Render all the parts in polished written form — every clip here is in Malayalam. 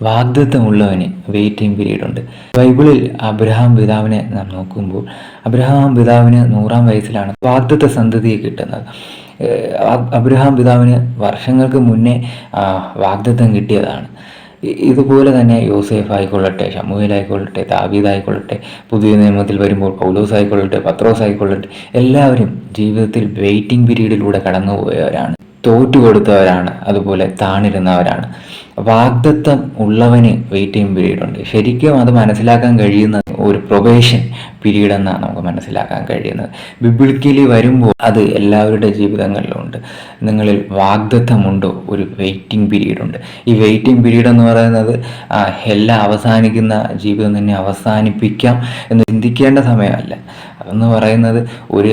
വാഗ്ദത്തമുള്ളവന് വെയിറ്റിംഗ് പീരീഡ് ഉണ്ട്. ബൈബിളിൽ അബ്രഹാം പിതാവിനെ നാം നോക്കുമ്പോൾ അബ്രഹാം പിതാവിന് 100-ാം വയസ്സിലാണ് വാഗ്ദത്ത സന്തതിയെ കിട്ടുന്നത്. അബ്രഹാം പിതാവിന് വർഷങ്ങൾക്ക് മുന്നേ വാഗ്ദത്തം കിട്ടിയതാണ്. ഇതുപോലെ തന്നെ യോസേഫ് ആയിക്കൊള്ളട്ടെ, ശമൂവേൽ ആയിക്കൊള്ളട്ടെ, ദാവീദ് ആയിക്കൊള്ളട്ടെ, പുതിയ നിയമത്തിൽ വരുമ്പോൾ പൗലോസ് ആയിക്കൊള്ളട്ടെ, പത്രോസ് ആയിക്കൊള്ളട്ടെ, എല്ലാവരും ജീവിതത്തിൽ വെയിറ്റിംഗ് പീരീഡിലൂടെ കടന്നുപോയവരാണ്, തോറ്റുകൊടുത്തവരാണ്, അതുപോലെ താണിരുന്നവരാണ്. വാഗ്ദത്തം ഉള്ളവന് വെയിറ്റിംഗ് പീരീഡ് ഉണ്ട്. ശരിക്കും അത് മനസ്സിലാക്കാൻ കഴിയുന്ന ഒരു പ്രൊബേഷൻ പീരീഡ് എന്നാണ് നമുക്ക് മനസ്സിലാക്കാൻ കഴിയുന്നത്. ബിബിളിക്കലി വരുമ്പോൾ അത് എല്ലാവരുടെ ജീവിതങ്ങളിലുണ്ട്. നിങ്ങളിൽ വാഗ്ദത്തമുണ്ടോ? ഒരു വെയിറ്റിംഗ് പീരീഡ് ഉണ്ട്. ഈ വെയിറ്റിംഗ് പീരീഡ് എന്ന് പറയുന്നത് എല്ലാം അവസാനിക്കുന്ന ജീവിതം തന്നെ അവസാനിപ്പിക്കാം എന്ന് ചിന്തിക്കേണ്ട സമയമല്ല. അതെന്ന് പറയുന്നത് ഒരു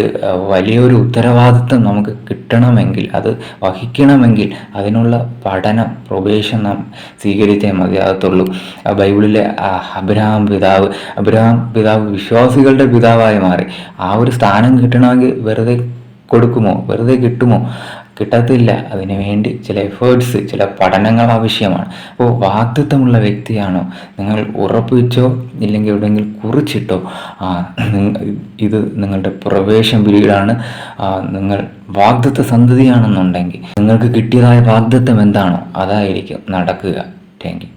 വലിയൊരു ഉത്തരവാദിത്വം നമുക്ക് കിട്ടണമെങ്കിൽ, അത് വഹിക്കണമെങ്കിൽ അതിനുള്ള പഠനം, പ്രൊബേഷൻ നാം സ്വീകരിച്ചേ മതിയാകത്തുള്ളൂ. ബൈബിളിലെ അബ്രഹാം പിതാവ് വിശ്വാസികളുടെ പിതാവായി മാറി. ആ ഒരു സ്ഥാനം കിട്ടണമെങ്കിൽ വെറുതെ കൊടുക്കുമോ? വെറുതെ കിട്ടുമോ? കിട്ടത്തില്ല. അതിനു വേണ്ടി ചില എഫേർട്സ്, ചില പഠനങ്ങൾ ആവശ്യമാണ്. അപ്പോൾ വാഗ്ദത്തമുള്ള വ്യക്തിയാണോ? നിങ്ങൾ ഉറപ്പിച്ചോ ഇല്ലെങ്കിൽ എവിടെയെങ്കിലും കുറിച്ചിട്ടോ ഇത് നിങ്ങളുടെ പ്രവേശം പീരീഡാണ്, നിങ്ങൾ വാഗ്ദത്ത സന്തതിയാണെന്നുണ്ടെങ്കിൽ നിങ്ങൾക്ക് കിട്ടിയതായ വാഗ്ദത്തം എന്താണോ അതായിരിക്കും നടക്കുക. Thank you.